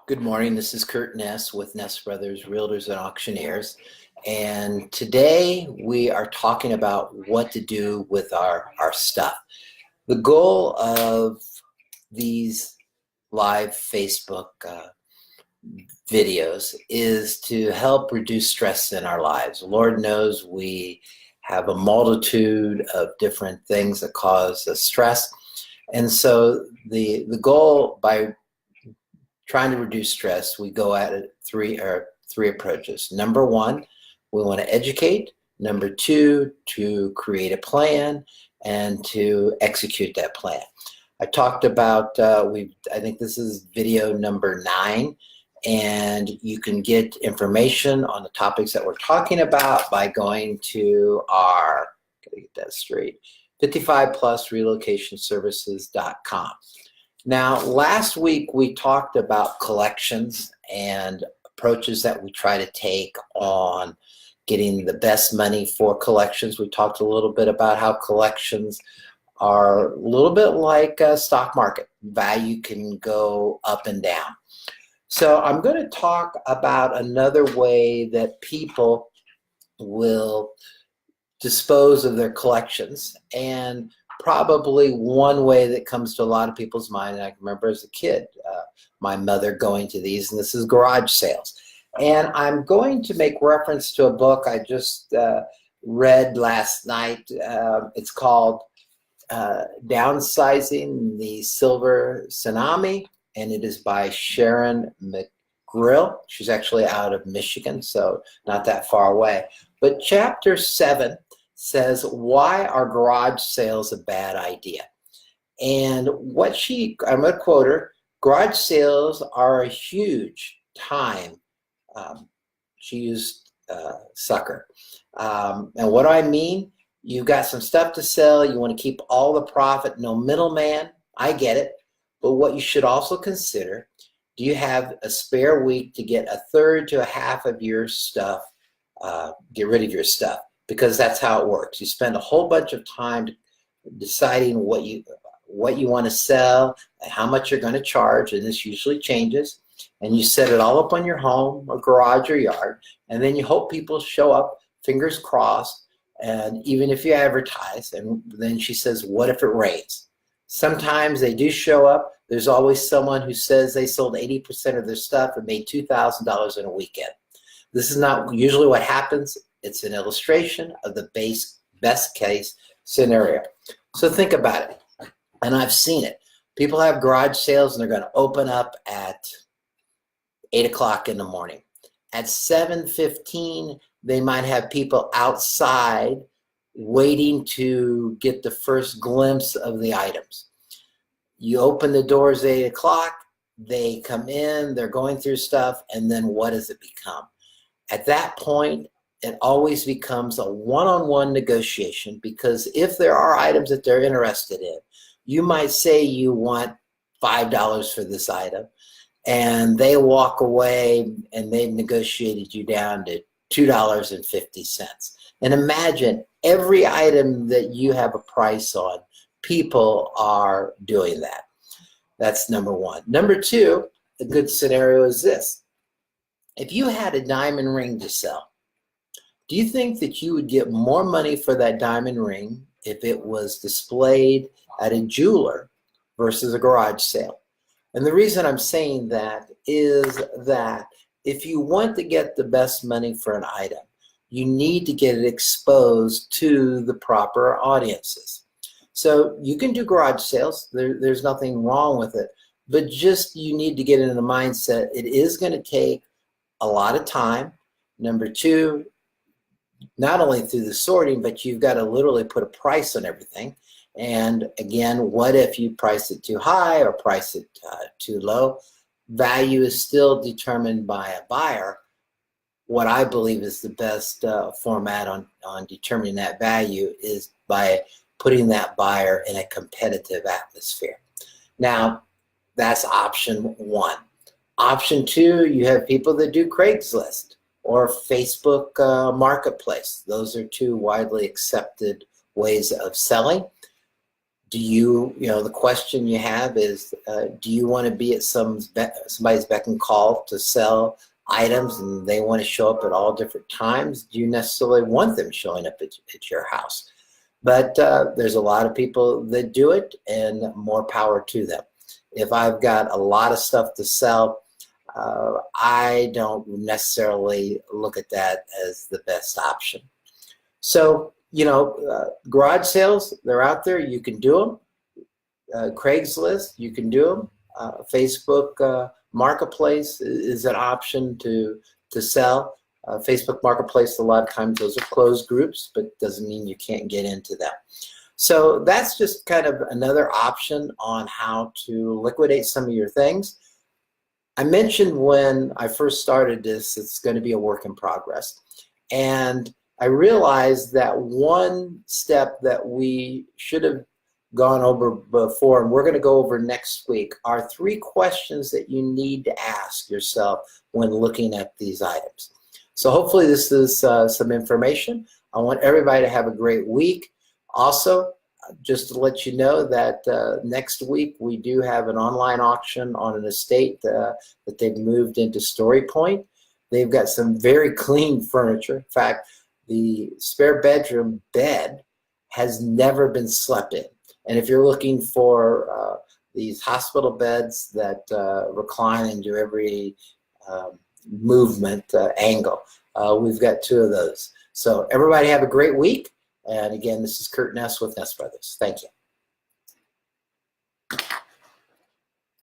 Good morning. This is Kurt Ness with Ness Brothers Realtors and Auctioneers. And today we are talking about what to do with our stuff. The goal of these live Facebook videos is to help reduce stress in our lives. Lord knows we have a multitude of different things that cause us stress. And so the goal by trying to reduce stress, we go at it three approaches. Number one, we want to educate. Number two, to create a plan and to execute that plan. I talked about, I think this is video number 9, and you can get information on the topics that we're talking about by going to our, gotta get that straight, 55plusrelocationservices.com. Now, last week we talked about collections and approaches that we try to take on getting the best money for collections. We talked a little bit about how collections are a little bit like a stock market. Value can go up and down. So I'm going to talk about another way that people will dispose of their collections, and probably one way that comes to a lot of people's mind, and I can remember as a kid, my mother going to these, and this is garage sales. And I'm going to make reference to a book I just read last night. It's called Downsizing, the Silver Tsunami, and it is by Sharon McGrill. She's actually out of Michigan, so not that far away. But chapter 7 says, why are garage sales a bad idea? And what I'm going to quote her, garage sales are a huge time, she used sucker. And what do I mean? You've got some stuff to sell, you want to keep all the profit, no middleman, I get it. But what you should also consider, do you have a spare week to get a third to a half of your stuff, get rid of your stuff? Because that's how it works. You spend a whole bunch of time deciding what you want to sell and how much you're going to charge, and this usually changes. And you set it all up on your home or garage or yard, and then you hope people show up, fingers crossed, and even if you advertise. And then she says, what if it rains? Sometimes they do show up. There's always someone who says they sold 80% of their stuff and made $2,000 in a weekend. This is not usually what happens. It's an illustration of the best case scenario. So think about it. And I've seen it. People have garage sales and they're going to open up at 8 o'clock in the morning. At 7:15, they might have people outside waiting to get the first glimpse of the items. You open the doors at 8 o'clock, they come in, they're going through stuff, and then what does it become? At that point, it always becomes a one-on-one negotiation, because if there are items that they're interested in, you might say you want $5 for this item, and they walk away and they've negotiated you down to $2.50. And imagine every item that you have a price on, people are doing that. That's number one. Number two, a good scenario is this. If you had a diamond ring to sell, do you think that you would get more money for that diamond ring if it was displayed at a jeweler versus a garage sale? And the reason I'm saying that is that if you want to get the best money for an item, you need to get it exposed to the proper audiences. So you can do garage sales. There's nothing wrong with it, but just you need to get into the mindset. It is going to take a lot of time. Number two, not only through the sorting, but you've got to literally put a price on everything. And again, what if you price it too high or price it too low? Value is still determined by a buyer. What I believe is the best format on determining that value is by putting that buyer in a competitive atmosphere. Now, that's option one. Option two, you have people that do Craigslist or Facebook Marketplace. Those are two widely accepted ways of selling. The question you have is, do you want to be at somebody's beck and call to sell items and they want to show up at all different times? Do you necessarily want them showing up at your house? But there's a lot of people that do it, and more power to them. If I've got a lot of stuff to sell, I don't necessarily look at that as the best option. So, garage sales, they're out there. You can do them. Craigslist, you can do them. Facebook Marketplace is an option to sell. Facebook Marketplace, a lot of times those are closed groups, but doesn't mean you can't get into them. So that's just kind of another option on how to liquidate some of your things. I mentioned when I first started this, it's going to be a work in progress. And I realized that one step that we should have gone over before, and we're going to go over next week, are 3 questions that you need to ask yourself when looking at these items. So hopefully this is some information. I want everybody to have a great week. Also, just to let you know that next week we do have an online auction on an estate that they've moved into Story Point. They've got some very clean furniture. In fact, the spare bedroom bed has never been slept in. And if you're looking for these hospital beds that recline and do every movement angle, we've got 2 of those. So everybody have a great week. And again, this is Kurt Ness with Ness Brothers. Thank you.